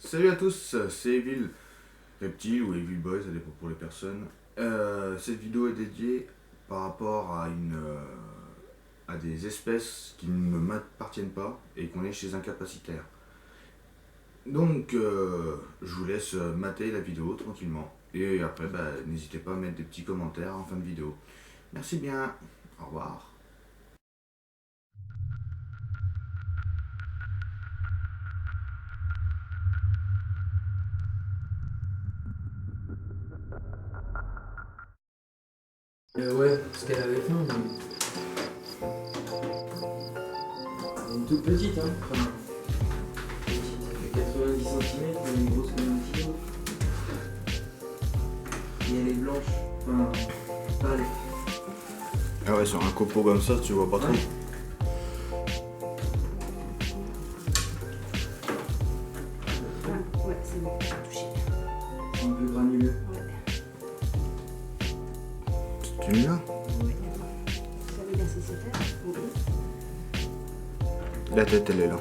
Salut à tous, c'est Evil Reptile ou Evil Boy, ça dépend pour les personnes. Cette vidéo est dédiée par rapport à des espèces qui ne m'appartiennent pas et qu'on est chez un capacitaire. Donc, je vous laisse mater la vidéo tranquillement. Et après, n'hésitez pas à mettre des petits commentaires en fin de vidéo. Merci bien, au revoir. Ouais, parce qu'elle avait faim, mais... Elle est une toute petite, hein. Enfin, petite. Elle fait 90 cm, elle est grosse comme un petit dos. Et elle est blanche. Enfin, pâle. Ah ouais, sur un copeau comme ça, tu vois pas trop. Ouais. Ouais, c'est bon, touché. C'est un peu granuleux. Tu es là? Ouais, d'accord. Ça veut dire que c'est terre. La tête, elle est là.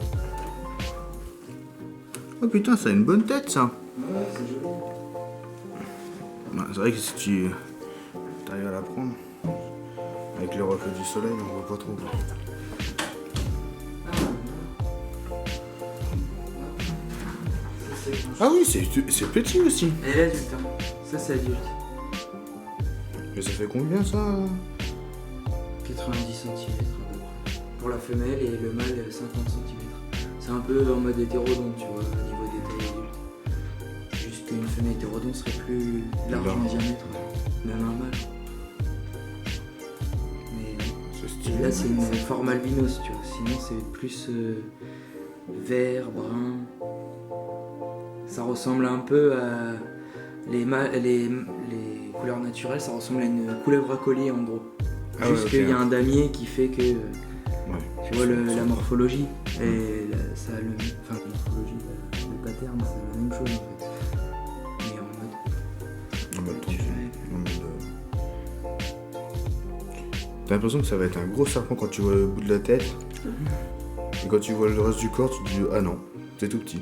Oh putain, ça a une bonne tête, ça. Ouais, c'est joli. Ouais, c'est vrai que si tu arrives à la prendre, avec le reflet du soleil, on voit pas trop. Ah oui, c'est petit aussi. Elle est adulte, hein. Ça, c'est adulte. Mais ça fait combien ça? 90 cm pour la femelle et le mâle 50 cm. C'est un peu en mode hétérodonte, tu vois, au niveau des tailles adultes. Juste qu'une femelle hétérodonte serait plus large en diamètre, même un mâle. Mais C'est stylé. là, c'est une forme albinos, tu vois. Sinon, c'est plus vert, brun. Ça ressemble un peu à les couleurs naturelles, ça ressemble à une couleuvre à collier en gros. Ah Juste ouais, ok. qu'il y a un damier qui fait que Ouais. tu vois la morphologie et ça a la morphologie, le pattern, c'est la même chose en fait. Mais en mode En mode tendu, en mode, T'as l'impression que ça va être un gros serpent quand tu vois le bout de la tête. Et quand tu vois le reste du corps, tu te dis ah non, c'est tout petit.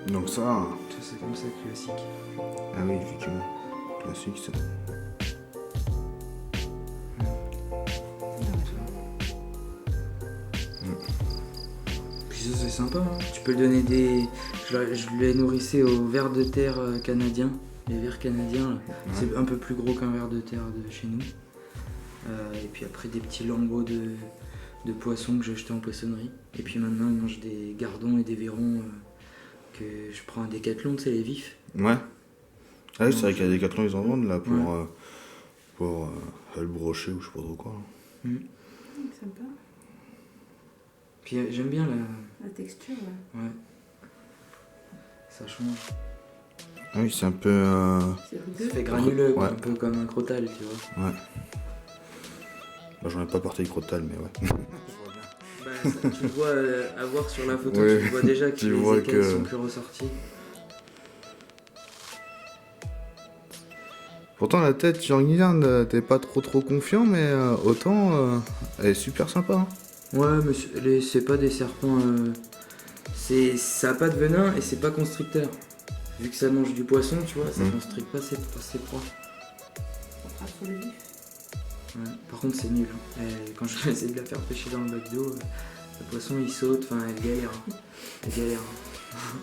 Donc ça, c'est comme ça classique. ah oui, effectivement, classique ça. Puis ça c'est sympa, hein. Tu peux le donner des. Je les nourrissais aux vers de terre canadiens. Les vers canadiens, là. C'est un peu plus gros qu'un ver de terre de chez nous. Et puis après des petits lambeaux de poissons que j'ai achetés en poissonnerie. Et puis maintenant ils mangent des gardons et des vairons que je prends à Decathlon, tu sais, les vifs. Ouais. Ah oui, c'est vrai qu'à Decathlon ils en vendent là Ouais. pour le brocher ou je sais pas trop quoi. Là. Sympa. Puis j'aime bien La texture, ouais. Ouais. Ça change. Ah oui, c'est un peu. C'est Ça rugueux. fait granuleux, quoi, Ouais. un peu comme un crotal, tu vois. Ouais. Bah, j'en ai pas porté le crotal, mais ouais. Bah, ça, tu le vois à voir sur la photo, Ouais. tu vois déjà que Tu les vois écailles que- sont plus ressorties. Pourtant la tête, tu regardes, t'es pas trop confiant, mais autant elle est super sympa. Hein. Ouais, mais c'est pas des serpents. Ça a pas de venin et c'est pas constricteur. Vu que ça mange du poisson, tu vois, ça constricte pas ses proies. On fera sur le vif. Ouais. Par contre, c'est nul. Hein. Quand je vais essayer de la faire pêcher dans le bac d'eau, le poisson il saute, enfin elle galère. Hein. Elle galère. Hein.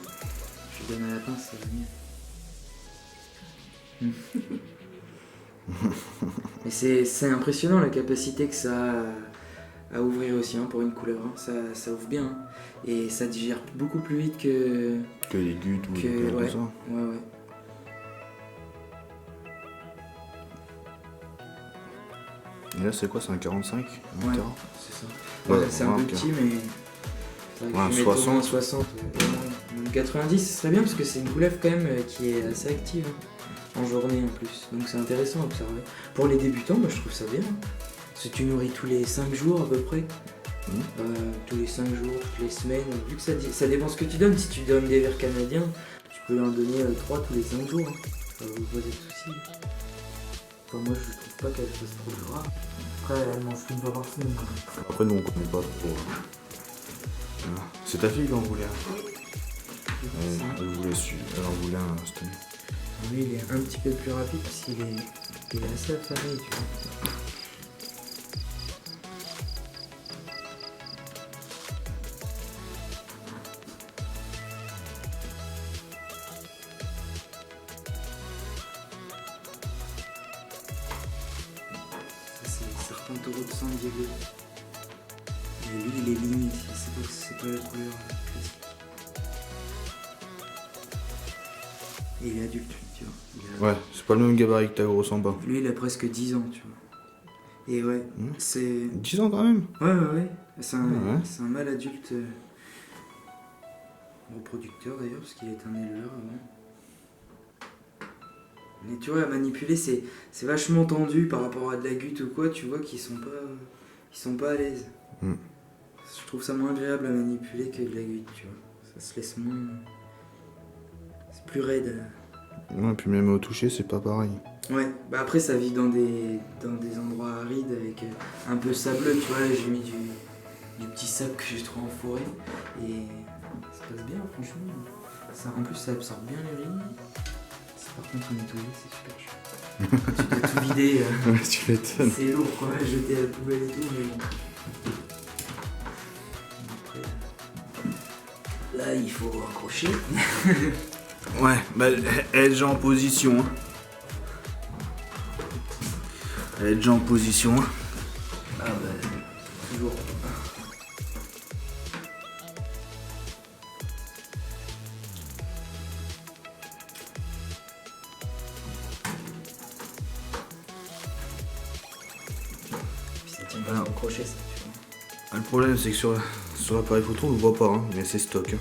Je lui donne à la pince, c'est génial. Et c'est impressionnant la capacité que ça a à ouvrir aussi hein, pour une couleuvre. Hein. Ça ouvre bien. Hein. Et ça digère beaucoup plus vite que. Que les gutes ou Que- des trucs ouais. comme ça. Ouais. Et là c'est quoi, c'est un 45 un Ouais, terrain c'est ça. Ouais, Ouais, c'est un peu remarque. petit, mais. C'est vrai que Ouais, tu mets au moins 60. 60. Même 90, ce serait bien parce que c'est une couleuvre quand même qui est assez active. Hein, en journée en plus. Donc c'est intéressant à observer. Pour les débutants, moi je trouve ça bien. Hein. Parce que tu nourris tous les 5 jours à peu près. Tous les 5 jours, toutes les semaines. Vu que ça dépend ce que tu donnes. Si tu donnes des vers canadiens, tu peux en donner 3 tous les 5 jours. Hein. Ça va vous poser de soucis. Enfin, moi je trouve pas qu'elle fasse trop gras. Après après, elle mange une fois par semaine. Après, nous, on connaît pas trop. Voilà. C'est ta fille qui en voulait un. Elle en voulait un, cette année. Lui, il est un petit peu plus rapide parce qu'il est assez affamé, tu vois. Ça, c'est le serpent taureau de San Diego. Et lui, il est ligné, c'est pas la couleur classique. Et il est adulte, tu vois. Ouais, c'est pas le même gabarit que ta grosse en bas. Lui, il a presque 10 ans, tu vois. Et ouais, c'est... 10 ans quand même. Ouais. C'est un, Ouais. c'est un mâle adulte reproducteur d'ailleurs, parce qu'il est un éleveur avant. Mais tu vois, à manipuler, c'est vachement tendu par rapport à de la goutte ou quoi, tu vois qu'ils sont pas à l'aise. Mm. Je trouve ça moins agréable à manipuler que de la goutte, tu vois. Ça se laisse moins... C'est plus raide. Ouais, puis même au toucher, c'est pas pareil. Ouais, bah après ça vit dans des endroits arides avec un peu sableux, tu vois, là j'ai mis du petit sable que j'ai trouvé en forêt et ça passe bien franchement. Ça, en plus ça absorbe bien l'urine. Par contre on nettoyer c'est super chaud. Tu dois tout vider, Ouais, tu m'étonnes. c'est lourd quoi, jeter à la poubelle et tout, mais bon. Après, là il faut accrocher. Ouais, bah, elle est déjà en position. Hein. Elle est déjà en position. Hein. Ah bah, toujours. Puis ça tient pas au crochet ça, tu vois. Ah, le problème, c'est que sur l'appareil photo, on le voit pas, hein, mais c'est stock. Hein.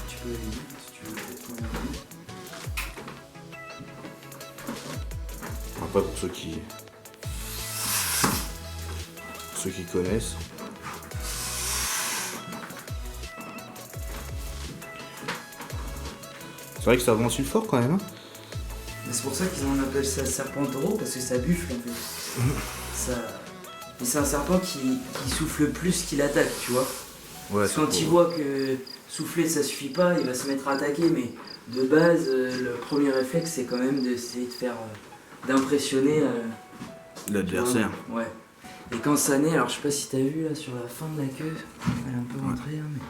Tu peux l'éliminer si tu veux peut-être prendre un coup. Après, pour ceux qui connaissent. C'est vrai que ça ventile fort quand même. Hein. Mais c'est pour ça qu'ils en appellent ça serpent taureau, parce que ça buffle en fait. Mais c'est un serpent qui souffle plus qu'il attaque, tu vois. Ouais, Parce que quand il voit que souffler ça suffit pas, il va se mettre à attaquer, mais de base, le premier réflexe c'est quand même d'essayer de faire. D'impressionner l'adversaire. Ouais. Et quand ça naît, alors je sais pas si t'as vu là sur la fin de la queue, elle est un peu rentrée, hein, mais.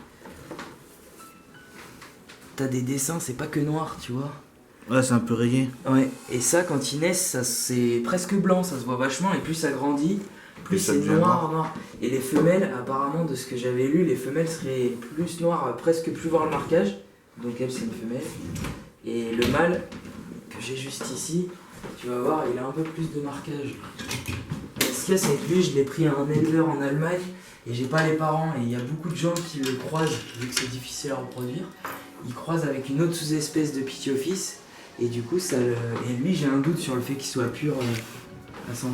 T'as des dessins, c'est pas que noir, tu vois. Ouais, c'est un peu rayé. Ouais, et ça, quand ils naissent, ça c'est presque blanc, ça se voit vachement, et plus ça grandit, plus ça c'est devient noir. Et les femelles, apparemment, de ce que j'avais lu, les femelles seraient plus noires, presque plus voir le marquage. Donc elle, c'est une femelle. Et le mâle, que j'ai juste ici, tu vas voir, il a un peu plus de marquage. Et ce qu'il y a, c'est que lui, je l'ai pris à un éleveur en Allemagne, et j'ai pas les parents, et il y a beaucoup de gens qui le croisent, vu que c'est difficile à reproduire. Ils croisent avec une autre sous-espèce de Pithiophyse. Et du coup, et lui, j'ai un doute sur le fait qu'il soit pur à 100%.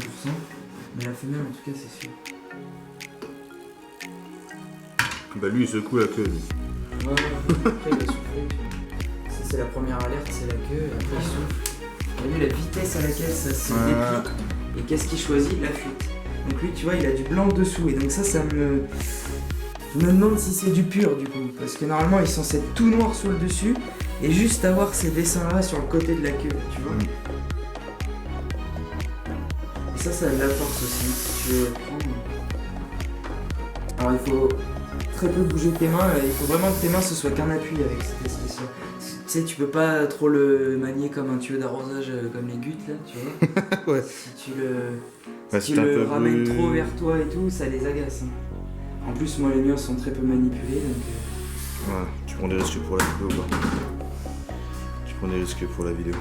Mais la femelle, en tout cas, c'est sûr. Bah lui, il secoue la queue. Lui. Ouais, après, il va souffler. Ça, c'est la première alerte, c'est la queue. Et après, il souffle. T'as vu la vitesse à laquelle ça se déplie. Et qu'est-ce qu'il choisit? La fuite. Donc lui, tu vois, il a du blanc dessous. Et donc ça me... Je me demande si c'est du pur, du coup. Parce que normalement, ils sont censés être tout noir sur le dessus. Et juste avoir ces dessins-là sur le côté de la queue, tu vois. Et ça a de la force aussi, si tu veux prendre. Alors il faut très peu bouger tes mains, il faut vraiment que tes mains ce soit qu'un appui avec cette espèce-là. Tu sais, tu peux pas trop le manier comme un tuyau d'arrosage comme les gouttes là, tu vois. Ouais. Si tu le, Bah, si tu le ramènes trop vers toi et tout, ça les agace. Hein. En plus, moi les miens sont très peu manipulés, donc... Ouais, tu prends des risques pour la vidéo ou pas? Tu prends des risques pour la vidéo.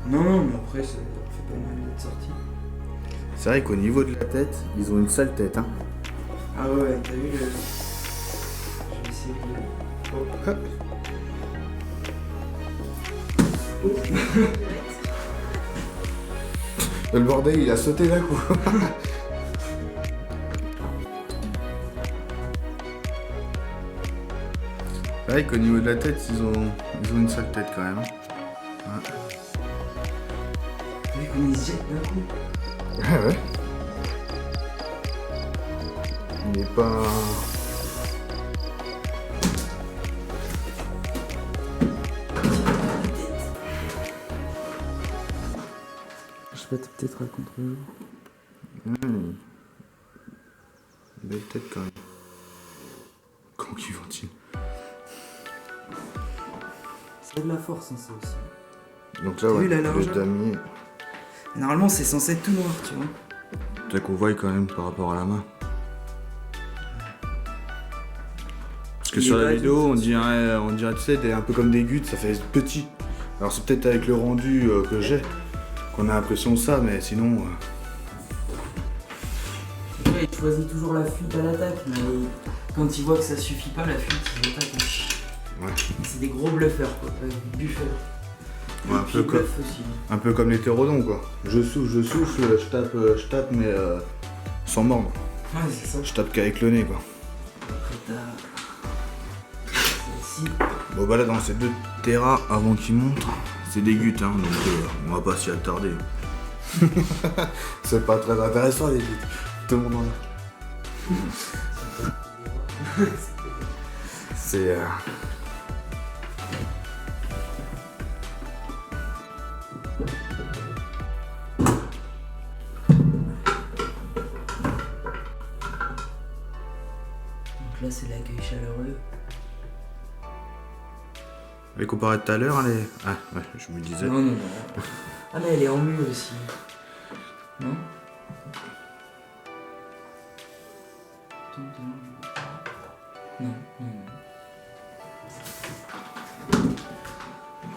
Non, mais après, ça fait pas mal d'être sorti. C'est vrai qu'au niveau de la tête, ils ont une sale tête, hein. Ah ouais, t'as vu le... Je vais essayer de... Oh. Le bordel, il a sauté d'un coup. C'est vrai qu'au niveau de la tête, ils ont une sale tête quand même. Hein. T'as vu comment ils se jettent d'un coup? Ouais, ouais. Il n'est pas... Je sais pas, t'es peut-être à contre-jour. Belle tête quand même. Comment qu'il ventile. C'est de la force, hein, ça aussi. Donc là, T'as ouais, vu la le largeur damier, Normalement, c'est censé être tout noir, tu vois. t'as qu'on voit quand même par rapport à la main. Parce que Il sur est la pas vidéo, adulte. on dirait, tu sais, t'es un peu comme des gouttes, ça fait petit. Alors c'est peut-être avec le rendu que j'ai qu'on a l'impression de ça, mais sinon... Ouais, il choisit toujours la fuite à l'attaque, mais quand il voit que ça suffit pas, la fuite, il attaque. Ouais. C'est des gros bluffeurs, quoi. Buffeurs. Ouais, Et puis il bluffe aussi. un peu comme les pterodons, quoi. Je souffle, je tape, mais sans mordre. Ouais, c'est ça. Je tape qu'avec le nez, quoi. Après, t'as. Celle-ci. Bon bah là, dans ces 2 terras, avant qu'ils montent, c'est des gouttes, hein, donc on va pas s'y attarder. C'est pas très intéressant, les gouttes. Tout le monde en a. C'est... Donc là, c'est l'accueil chaleureux. Mais comparé à tout à l'heure, elle est... Ah, ouais, je me disais. Non, non, non. Ah, mais elle est en mue aussi. Non? Non, non, non.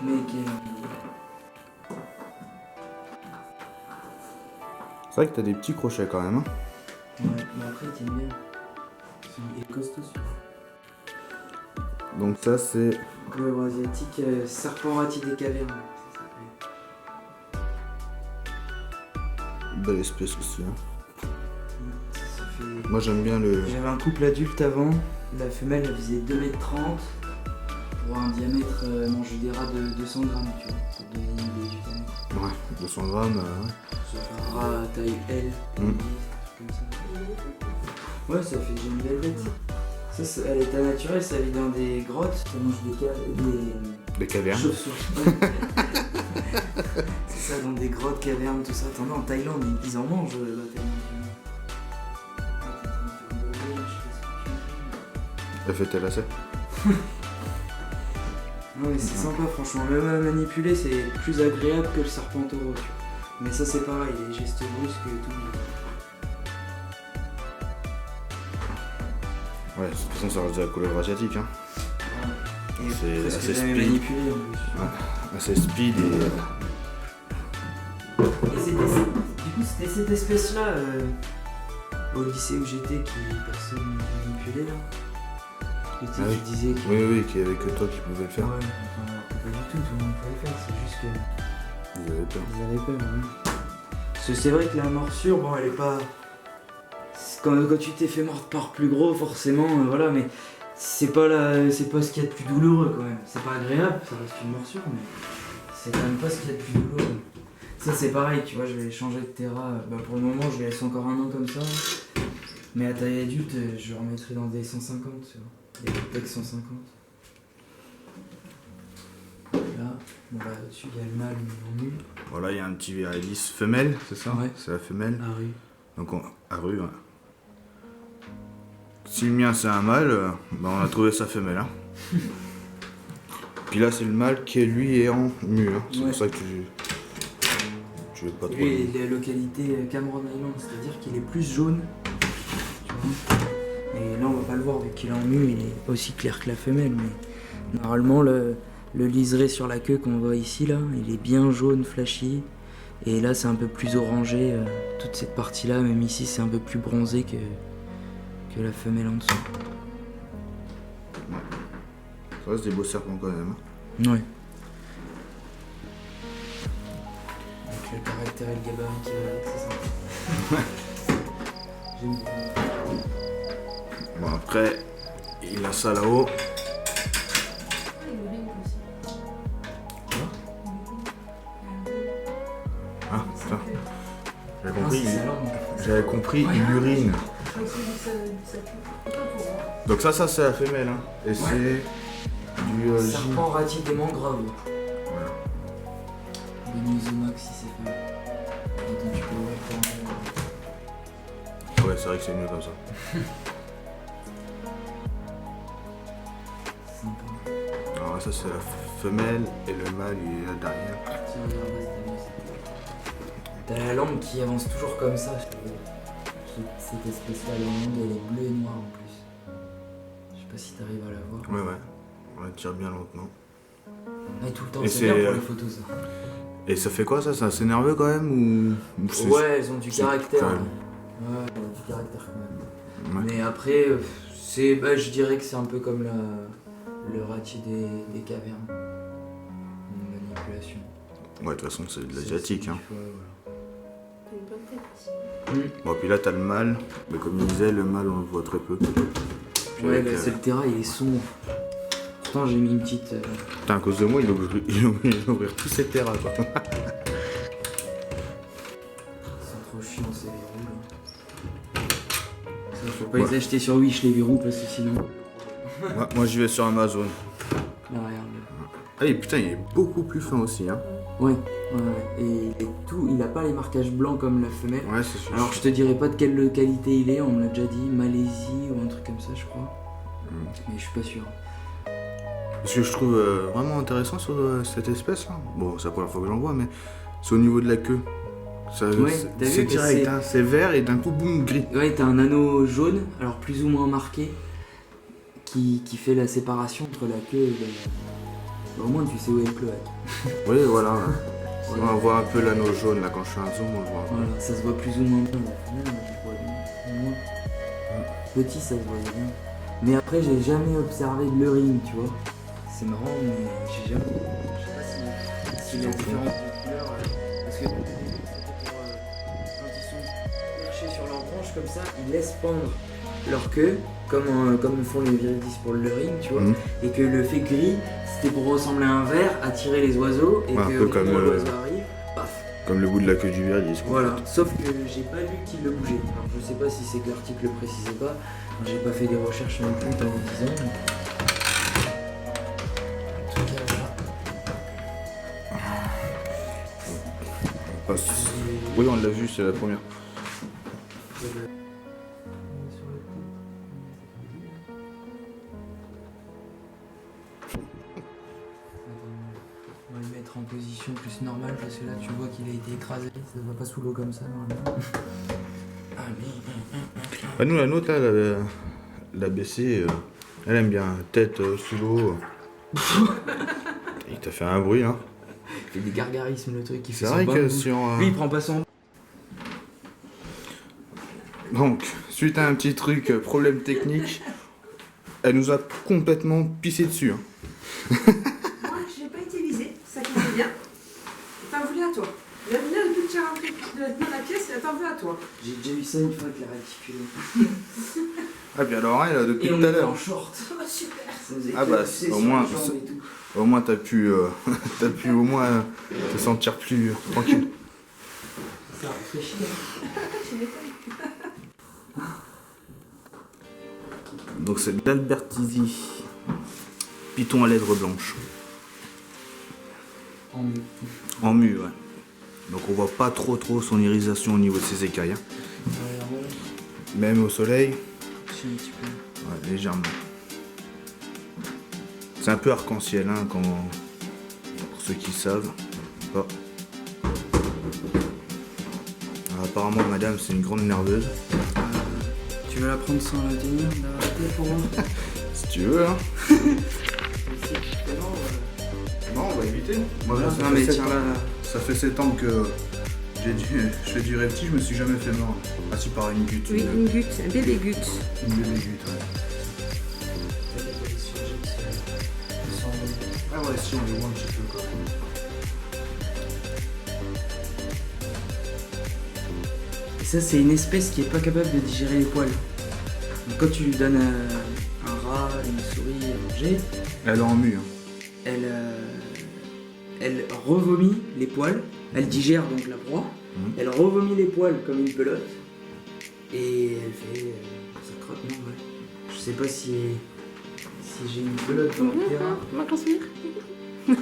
Mais quel... C'est vrai que t'as des petits crochets quand même, hein. Ouais, mais après, t'aimes bien. Il est costaud celui-là. Donc ça, c'est... Couleuvre asiatique, serpent rati des cavernes. Ça s'appelle. Une belle espèce aussi, hein. Ça fait... Moi, j'aime bien le... J'avais un couple adulte avant, la femelle elle faisait 2,30 m pour un diamètre, manger des rats de 200 grammes, tu vois, pour donner des vitamines. Ouais, 200 grammes, ouais. Ça fait un rat à taille L, Mm. comme ça. Ouais, ça fait déjà une belle bête. Ça, à l'état naturel, ça vit dans des grottes, ça mange Des cavernes. chauves-souris. C'est ça, dans des grottes, cavernes, tout ça. Attends, en Thaïlande, ils en mangent là, tellement. Elle fait tes lacets. Ouais, c'est sympa, franchement. Même à manipuler, c'est plus agréable que le serpent taureau, tu vois. Mais ça, c'est pareil, les gestes brusques et tout. Ouais, de toute façon, ça reste de la couleuvre asiatique, hein. Et C'est presque assez jamais speed. manipulé en plus. Assez speed et... Et du coup, c'était cette espèce-là, au lycée où j'étais, qui personne manipulait, là. Et tu sais, Ah oui. qui disait que... Oui, oui, qu'il y avait que toi qui pouvais le faire. Ouais, enfin, alors que pas du tout, tout le monde pouvait le faire, c'est juste que... Vous avez peur. Ils avaient peur, oui. Parce que c'est vrai que la morsure, bon, elle est pas... Quand tu t'es fait mordre par plus gros, forcément, voilà, mais c'est pas ce qu'il y a de plus douloureux, quand même. C'est pas agréable, ça reste une morsure, mais c'est quand même pas ce qu'il y a de plus douloureux. Ça, c'est pareil, tu vois, je vais changer de terra. Bah, pour le moment, je vais laisser encore un an comme ça. Mais à taille adulte, je le remettrai dans des 150, tu vois. Des Copex 150. Là, bon, là, au-dessus, il y a le mâle en nu. Voilà, il y a un petit virilis femelle, c'est ça? Ouais. C'est la femelle. Ah oui. Donc, à rue, ouais. Si le mien c'est un mâle, bah, on a trouvé sa femelle, hein. Puis là, c'est le mâle qui, lui, est en mu, hein. C'est Ouais. pour ça que tu veux pas trop... Lui, il est la localité Cameron Island, c'est-à-dire qu'il est plus jaune. Tu vois. Et là, on va pas le voir vu qu'il est en mu, il est aussi clair que la femelle. Mais normalement, le liseré sur la queue qu'on voit ici, là, il est bien jaune, flashy. Et là, c'est un peu plus orangé. Toute cette partie-là, même ici, c'est un peu plus bronzé que la femelle en dessous. Ça reste des beaux serpents quand même, hein. Ouais. Avec le caractère et le gabarit qui va avec, c'est sympa. J'aime beaucoup. Bon, après, il a ça là-haut. Ah, putain. J'avais compris, Ah, c'est ça, alors, j'avais compris, Ouais. il urine. Je crois que c'est ça ça pue. Pas pour moi. Donc ça c'est la femelle, hein. Et c'est du Serpent ratier des mangroves. Voilà. Benisomax si c'est fait. Attends, tu peux ouvrir ton mail. Ouais, c'est vrai que c'est mieux comme ça. Sympa. Alors ça c'est la femelle et le mâle il est là derrière. Tiens, regarde, t'as la lampe qui avance toujours comme ça. Cette espèce-là, la lampe, elle est bleue et noire en plus. Je sais pas si t'arrives à la voir. Ouais. On la tire bien lentement. Ouais, tout le temps, Et c'est bien c'est, pour les photos ça. Et ça fait quoi ça? C'est assez nerveux quand même ou c'est- Ouais, elles ont du c'est caractère. quand Ouais, même- elles ont du caractère quand même. Ouais. Mais après, je dirais que c'est un peu comme le ratier des cavernes. Une manipulation. Ouais, de toute façon c'est de l'asiatique, hein. T'as une bonne tête aussi. Bon, puis là t'as le mâle, mais comme il disait, le mâle on le voit très peu. Puis Ouais, avec, c'est le terrain, il est sombre. Pourtant, j'ai mis une petite. Putain, à cause de moi, il va ouvrir tous ses terrains quoi. Ils sont trop chiants ces verrous là. Ça, faut pas les acheter sur Wish les verrous parce que sinon. Moi j'y vais sur Amazon. Là, regarde. Ah et putain, il est beaucoup plus fin aussi, hein. Ouais. Et tout, il a pas les marquages blancs comme la femelle. Ouais, c'est sûr. Alors je te dirais pas de quelle qualité il est, on me l'a déjà dit, Malaisie ou un truc comme ça je crois. Mais je suis pas sûr. Ce que je trouve vraiment intéressant sur cette espèce là, bon c'est la première fois que j'en vois, mais c'est au niveau de la queue. Ça, Ouais, t'as c'est vu, direct, c'est- hein, c'est vert et d'un coup boum gris. Ouais, t'as un anneau jaune, alors plus ou moins marqué, qui fait la séparation entre la queue et le... Bah, au moins tu sais où est le cloaque. Oui voilà. On voit un peu l'anneau jaune là quand je fais un zoom, on le voit. Voilà, ça se voit plus ou moins bien. La femelle, moi, je vois bien. Moins. Petit, ça se voit bien. Mais après, j'ai jamais observé le ring, tu vois. C'est marrant, mais j'ai jamais. Je sais pas si la différence de couleur. Parce que quand ils sont perchés sur leur branche comme ça, ils laissent pendre leur queue, comme font les viridis pour le ring, tu vois. Mhm. Et que le fait gris, c'était pour ressembler à un verre, attirer les oiseaux. Et Ouais, un que peu au comme, moment où l'oiseau arrive, paf. Comme le bout de la queue du viridis. quoi. Voilà, sauf que j'ai pas vu qu'il le bougeait. Alors je sais pas si c'est que l'article le précisait pas, j'ai pas fait des recherches non plus pendant 10 ans. Mais... En tout cas, voilà. On passe- Oui, on l'a vu, c'est la première. On va le mettre en position plus normale parce que là tu vois qu'il a été écrasé, ça va pas sous l'eau comme ça normalement. Bah, nous, la nôtre, là, la BC, elle aime bien tête sous l'eau. Il t'a fait un bruit, hein. Il fait des gargarismes le truc, il fait C'est son vrai bain que de bouche. sur. Lui il prend pas son... Donc, suite à un petit truc, problème technique, elle nous a complètement pissé dessus. Hein. Moi, je l'ai pas utilisé, ça qui est bien. T'en voulais à toi. La lumière de toute rentrée dans la pièce, elle t'en veut à toi. J'ai déjà eu ça une fois avec la réticulée. Ah, puis alors, elle, depuis Et tout on à était en l'heure. short. Oh, super. Ça nous a Ah été bah, poussé au sur moins, les jambes et tout. Au moins, t'as pu au moins te sentir plus tranquille. Ça rafraîchit. Je l'ai pas eu. Donc, c'est de l'Albertisie. Python à lèvres blanches. En mieux. En mue, ouais. Donc, on voit pas trop son irisation au niveau de ses écailles. Hein. Ouais, en vrai, Même au soleil, c'est un petit peu. ouais, légèrement. C'est un peu arc-en-ciel, hein, pour ceux qui savent. Oh. Alors, apparemment, madame, c'est une grande nerveuse. Tu veux la prendre sans la tenir, la tête pour moi? Si tu veux, hein. Non, on va éviter. Moi, ça, Non fait mais 7 tiens ans, là, ça fait 7 ans que je fais du reptile, je me suis jamais fait mordre. Ah, si par une goutte. Oui, une goutte, un bébé goutte. Une bébé goutte, ouais. Ah ouais, si on les voit un petit peu quand même. Et ça c'est une espèce qui est pas capable de digérer les poils. Donc, quand tu lui donnes un rat, une souris à manger, Elle est en mue, hein. elle revomit les poils, elle digère donc la proie, Mhm. elle revomit les poils comme une pelote et elle fait ça crotte, non, ouais. Je sais pas si j'ai une pelote dans le terrain. Ma consommée. Elle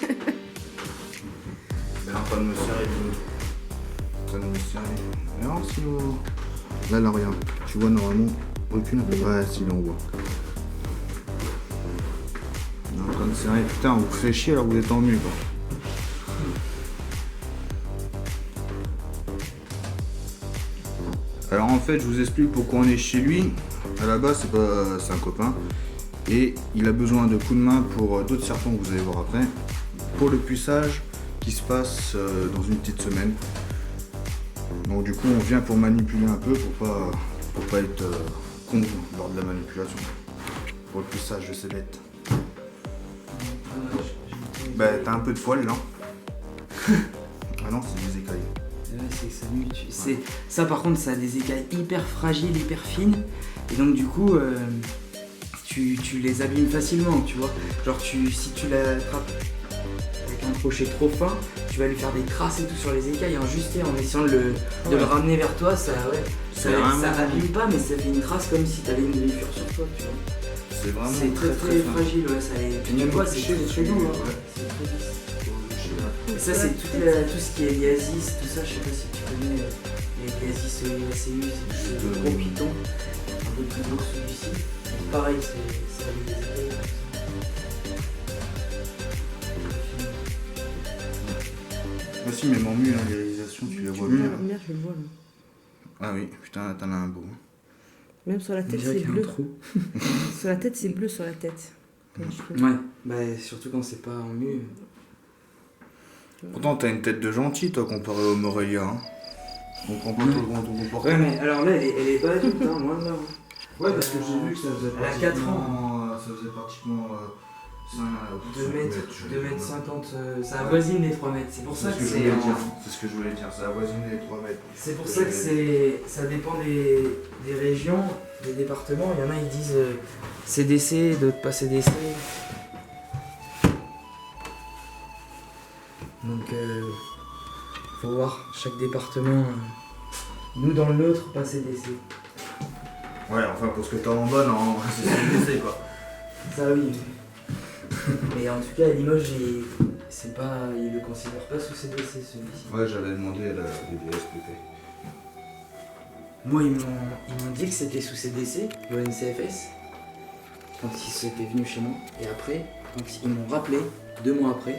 est en train de me serrer le... En train de me serrer. Alors si on... Là, regarde. Tu vois normalement... Recule un peu. Ouais, si, là on voit. Elle est en train de serrer. Putain, on vous fait chier alors que vous êtes en mue, quoi. Alors en fait, je vous explique pourquoi on est chez lui. À la base, c'est un copain. Et il a besoin de coups de main pour d'autres serpents que vous allez voir après. Pour le puçage qui se passe dans une petite semaine. Donc du coup, on vient pour manipuler un peu pour pas être con lors de la manipulation. Pour le puçage de ces bêtes. Bah t'as un peu de poil là. Ah non, c'est des écailles. Ouais, c'est que ça mute. Ça par contre, ça a des écailles hyper fragiles, hyper fines. Et donc du coup, tu les abîmes facilement, tu vois. Genre si tu l'attrapes avec un crochet trop fin, tu vas lui faire des traces et tout sur les écailles en essayant de le ramener vers toi. Ça abîme pas, mais ça fait une trace comme si t'avais une blessure sur toi, tu vois. C'est vraiment C'est très fragile, ouais. Tu vois, c'est très doux, hein. Ouais. C'est très lisse. Et ça, c'est tout ce qui est liasis, tout ça, je sais pas si tu connais les liasis olivacéus, c'est de gros pitons, un peu plus gros que celui-ci. Donc pareil, ça a des écailles. Moi aussi, même en mue, hein, les réalisations, tu les vois bien. Merde, je le vois là. Ah oui, putain, t'en as un beau. Même sur la On tête, dirait c'est qu'il y a un bleu. trou. Sur la tête, c'est bleu sur la tête. Comme je peux. Ouais, bah surtout quand c'est pas en mue. Pourtant, t'as une tête de gentil, toi, comparé au Morelia. Hein. On comprend pas trop ton comportement. Ouais, mais alors là, elle est pas adulte, hein, loin de là. Ouais, parce que j'ai vu que ça faisait Elle a 4 ans. Ça faisait pratiquement 2 mètres 50, ça avoisine les 3 mètres. C'est pour ça que c'est. C'est ce que je voulais dire, ça avoisine les 3 mètres. C'est pour ça que ça dépend des régions, des départements. Il y en a, ils disent CDC, d'autres pas CDC. Donc, faut voir chaque département. Nous, dans le nôtre, pas CDC. Ouais, enfin, pour ce que t'as en bas, non, c'est CDC, quoi. Ça, oui. Mais en tout cas, à Limoges, ils le considèrent pas sous CDC, celui-ci. Ouais, j'avais demandé à la DDSPP. Moi, ils m'ont dit que c'était sous CDC, l'ONCFS, quand ils étaient venus chez moi. Et après, quand ils m'ont rappelé, 2 mois après,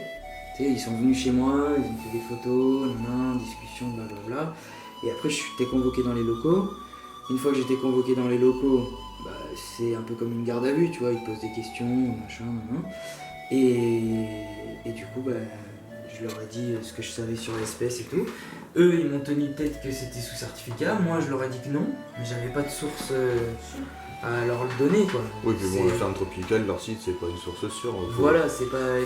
tu sais, ils sont venus chez moi, ils ont fait des photos, discussion, blablabla. Et après, j'étais convoqué dans les locaux. Une fois que j'étais convoqué dans les locaux, bah, c'est un peu comme une garde à vue, tu vois, ils te posent des questions, machin. Et du coup, bah, je leur ai dit ce que je savais sur l'espèce et tout. Eux, ils m'ont tenu tête que c'était sous certificat. Moi, je leur ai dit que non, mais j'avais pas de source à leur le donner, quoi. Oui, puis bon, la ferme tropicale, leur site, c'est pas une source sûre. Voilà, c'est pas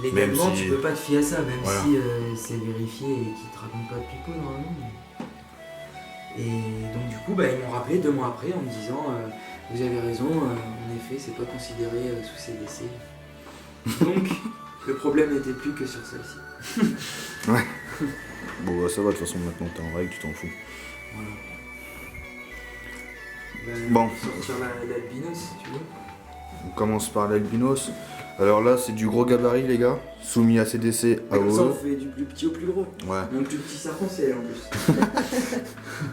légalement, si... tu peux pas te fier à ça, même voilà. si c'est vérifié et qu'ils te racontent pas de pipeau normalement. Et donc du coup, bah, ils m'ont rappelé 2 mois après en me disant vous avez raison, en effet, c'est pas considéré sous CDC. Donc, le problème n'était plus que sur celle-ci. Ouais. Bon, bah ça va, de toute façon, maintenant t'es en règle, tu t'en fous. Voilà. Bon. Sur l'albinos, si tu veux. On commence par l'albinos. Alors là, c'est du gros gabarit, les gars. Soumis à CDC, Comme ça, on AOE. fait du plus petit au plus gros. Ouais. Mon plus petit serpent, c'est elle en plus.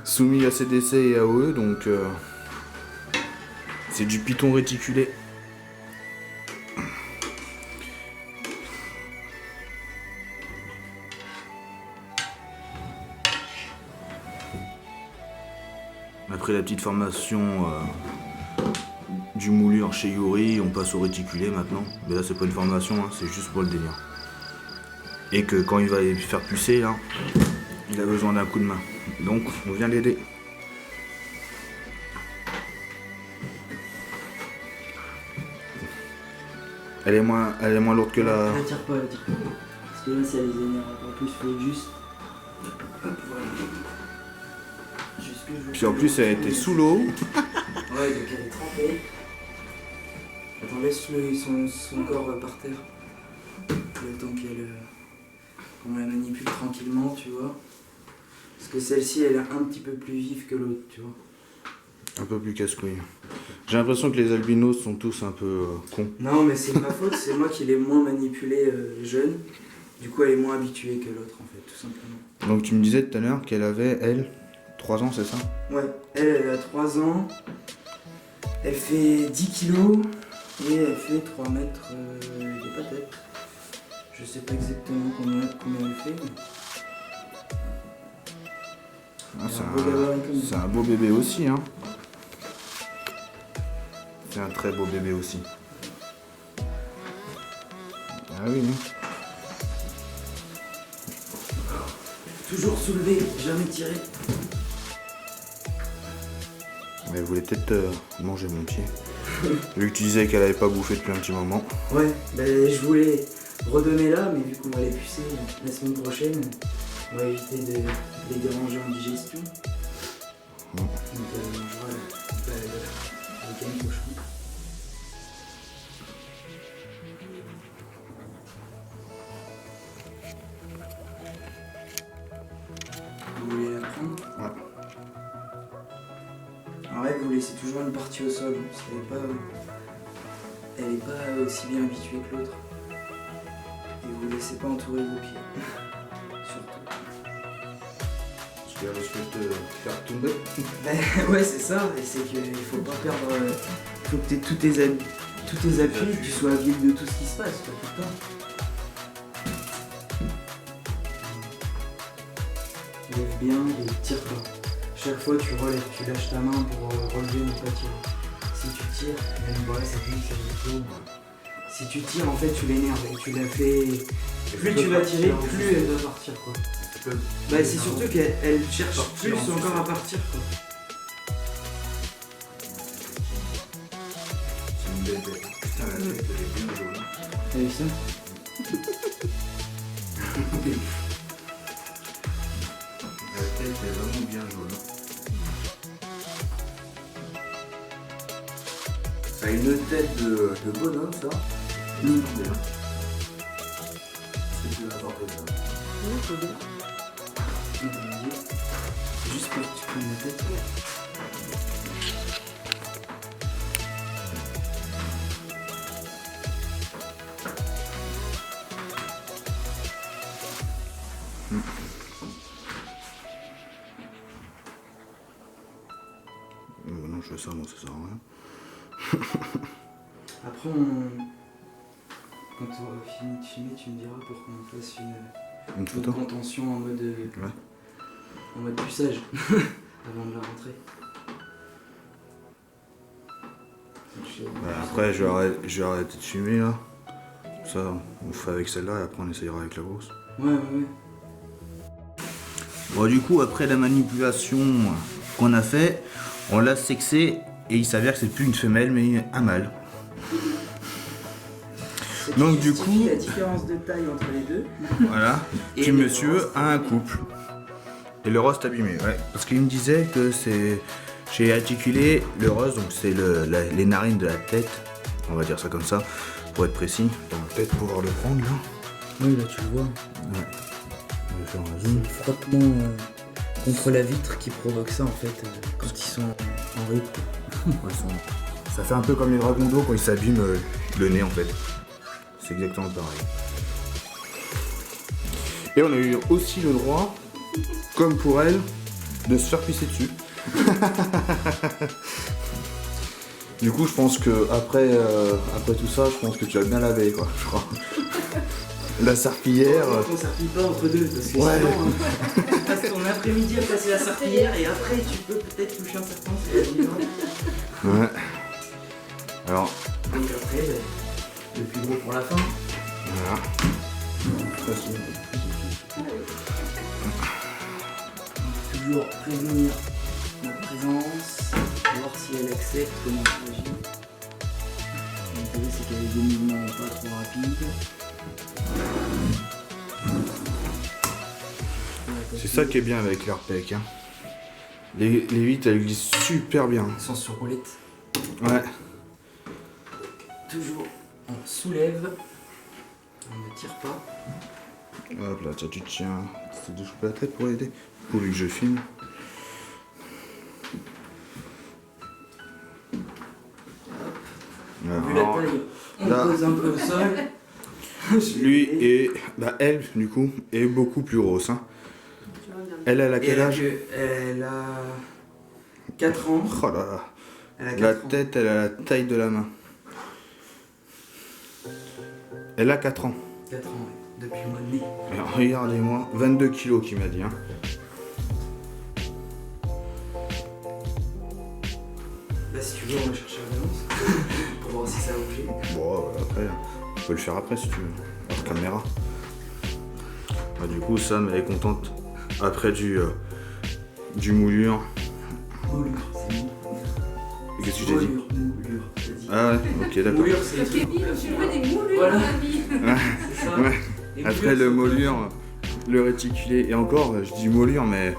Soumis à CDC et AOE, donc c'est du python réticulé. Après la petite formation du moulure chez Yuri, on passe au réticulé maintenant. Mais là, c'est pas une formation, hein, c'est juste pour le délire. Et que quand il va les faire pucer, là, il a besoin d'un coup de main. Donc, on vient l'aider. Elle est moins lourde que la... Elle tire pas. Parce que là, ça les énerve. En plus, il faut juste. Hop, voilà. Juste que je Puis en plus, elle était sous l'eau. Ouais, donc elle est trempée. Attends, laisse son corps par terre. Le temps qu'on la manipule tranquillement, tu vois. Parce que celle-ci, elle est un petit peu plus vive que l'autre, tu vois. Un peu plus casse-couille. J'ai l'impression que les albinos sont tous un peu cons. Non, mais c'est ma faute, c'est moi qui l'ai moins manipulé jeune. Du coup, elle est moins habituée que l'autre, en fait, tout simplement. Donc tu me disais tout à l'heure qu'elle avait, elle, 3 ans, c'est ça? Ouais, elle a 3 ans. Elle fait 10 kilos et elle fait 3 mètres des patates. Je sais pas exactement combien elle fait, mais... Ah, c'est un beau gabarit comme ça. c'est un beau bébé aussi, hein. C'est un très beau bébé aussi. Ah oui, hein. Toujours soulevé, jamais tiré. Elle voulait peut-être manger mon pied. Vu que tu disais qu'elle avait pas bouffé depuis un petit moment. Ouais, ben je voulais redonner là, mais vu qu'on va les pucer la semaine prochaine, on va éviter de les déranger en digestion. Donc on mangera le week-end prochain. Vous voulez la prendre? Ouais. En vrai, vous laissez toujours une partie au sol, parce qu'elle est pas aussi bien habituée que l'autre. Et vous laissez pas entourer vos pieds. Surtout. Parce qu'elle risque de te faire tomber. Ben, ouais, c'est ça, et c'est qu'il faut pas perdre. Faut que tu aies tous tes appuis, que tu sois avide de tout ce qui se passe, quoi, tout le temps. Lève bien et tire pas. Chaque fois tu relèves, tu lâches ta main pour relever mais pas tirer. Si tu tires, même voilà, ça glisse avec le dos. Si tu tires, en fait, tu l'énerves et tu la fais. Plus tu vas tirer, plus elle va partir, quoi. Bah, c'est surtout qu'elle cherche plus encore à partir, quoi. C'est une belle bête. Putain, la tête, elle est bien jaune. T'as vu ça? La tête est vraiment bien jaune. Ça a une tête de bonhomme, ça. Mm. Bien. C'est plus important que ça. Juste pour que tu prennes la tête. Non, je fais ça, moi, ça sert à rien. Après, quand tu auras fini de filmer, tu me diras pour qu'on fasse Une une photo? contention en mode puçage avant de la rentrée. Bah, après, je vais arrêter de filmer là. Ça, on fait avec celle-là et après on essayera avec la grosse. Ouais. Bon, du coup, après la manipulation qu'on a fait, on l'a sexé et il s'avère que c'est plus une femelle mais un mâle. Donc, du coup, la différence de taille entre les deux. voilà, Et petit le monsieur reste. a un couple. Et le reste abîmé, ouais. Parce qu'il me disait que c'est. J'ai articulé le rose, donc c'est les narines de la tête, on va dire ça comme ça, pour être précis. On va peut-être pouvoir le prendre là. Oui, là tu le vois. Ouais. Je vais faire un C'est zoom. le frottement contre la vitre qui provoque ça en fait quand ils sont en rythme. Ouais, ça fait un peu comme les dragons d'eau quand ils s'abîment le nez en fait. C'est exactement pareil. Et on a eu aussi le droit, comme pour elle, de se faire pisser dessus. Du coup, je pense que après tout ça, je pense que tu as bien lavé, quoi, je crois. La serpillière. On s'appuie pas entre deux parce que Ouais. sinon tu passes ton après-midi à passer la serpillière et après tu peux peut-être toucher un serpent si la vie va. Ouais. Alors, Donc après, le plus gros pour la fin. voilà. Toujours prévenir notre présence, voir si elle accepte, comment elle agit. L'intérêt c'est qu'elle ait des mouvements pas trop rapides. C'est ça qui est bien avec l'AirPec. Hein. Les vitres, elles glissent super bien. Sans sur roulette. Ouais. Toujours on soulève, on ne tire pas. Hop là, tiens, tu te tiens. Tu te déchouper la tête pour aider. Pour lui que je filme. Vu la taille, on là- pose un peu au sol. Lui et elle, du coup, est beaucoup plus grosse. Hein. Tu vois bien. Elle a quel âge? Elle a 4 ans. Oh là là. Elle a La 4 ans. tête, elle a la taille de la main. Elle a 4 ans. 4 ans, ouais, depuis le mois de mai. Et regardez-moi, 22 kilos qu'il m'a dit. Hein. Là, si tu veux, on va chercher la balance pour voir si ça a bougé. Bon, après, on peut le faire après si tu veux, hors caméra. Du coup, Sam, elle est contente. Après du moulure. Moulure, c'est bon. Qu'est-ce que j'ai dit? Moulure, t'as dit. Ah ouais, ok, d'accord. Moulure, c'est Parce que Kevin, je veux des moulures Voilà. dans la vie. c'est ça. Ouais. Et Après le c'est- moulure, le réticulé. Et encore, je dis moulure, mais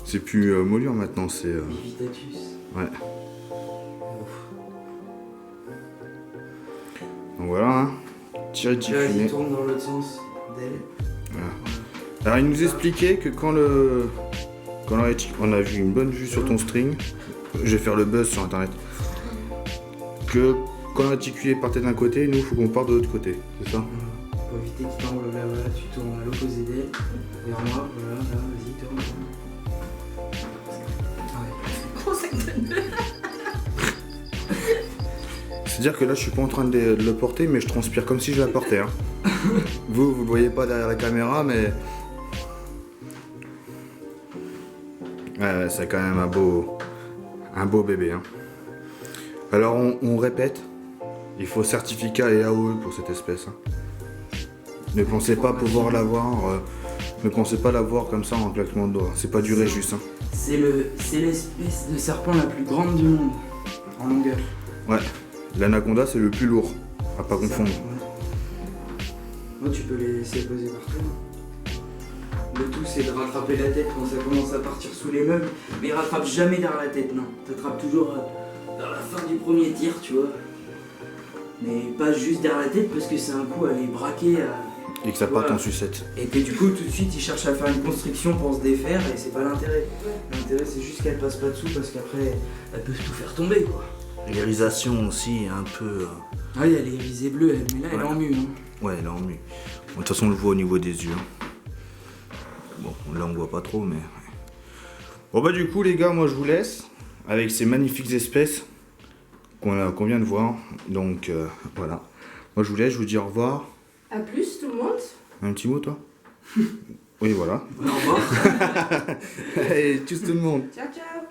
c'est plus moulure maintenant, c'est. Vivitatus. Ouais. Ouf. Donc voilà, hein. Petit Tu vois, réticulé. il tourne dans l'autre sens d'elle. Alors il nous expliquait que quand le réticule, on a vu une bonne vue sur ton string, je vais faire le buzz sur internet, que quand le réticulé partait d'un côté, nous il faut qu'on parte de l'autre côté, c'est ça? Pour éviter qu'il tombe là, voilà, tu tournes à l'opposé d'elle, vers moi, voilà, là, vas-y, tourne. Ouais. Gros sac de nœuds. C'est-à-dire que là je suis pas en train de le porter, mais je transpire comme si je la portais. Hein. Vous le voyez pas derrière la caméra, mais... Ouais, c'est quand même un beau bébé. Hein. Alors on répète, il faut certificat et AOE pour cette espèce. Hein. Ne pensez pas pouvoir l'avoir, ne pensez pas l'avoir comme ça en claquement de doigts. C'est pas du Régis. Hein. C'est l'espèce de serpent la plus grande du monde, en longueur. Ouais, l'anaconda c'est le plus lourd, à pas confondre. Ouais. Moi, tu peux les laisser poser partout. Le tout, c'est de rattraper la tête quand ça commence à partir sous les meubles. Mais rattrape jamais derrière la tête, non. T'attrapes toujours vers la fin du premier tir, tu vois. Mais pas juste derrière la tête parce que c'est un coup à les braquer. Et que ça parte Voilà. en sucette. Et que du coup, tout de suite, ils cherchent à faire une constriction pour se défaire et c'est pas l'intérêt. L'intérêt, c'est juste qu'elle passe pas dessous parce qu'après, elle peut tout faire tomber, quoi. L'irisation aussi est un peu... Ah, il y a les risées bleues, mais là, elle est Ouais. en mue. Hein. Ouais, là en mieux. De toute façon on le voit au niveau des yeux. Bon, là on voit pas trop, mais... Bon bah du coup les gars, moi je vous laisse avec ces magnifiques espèces qu'on vient de voir. Donc voilà. Moi je vous laisse, je vous dis au revoir. A plus tout le monde. Un petit mot toi? Oui voilà. Au revoir. Allez, tchuss tout le monde. Ciao ciao.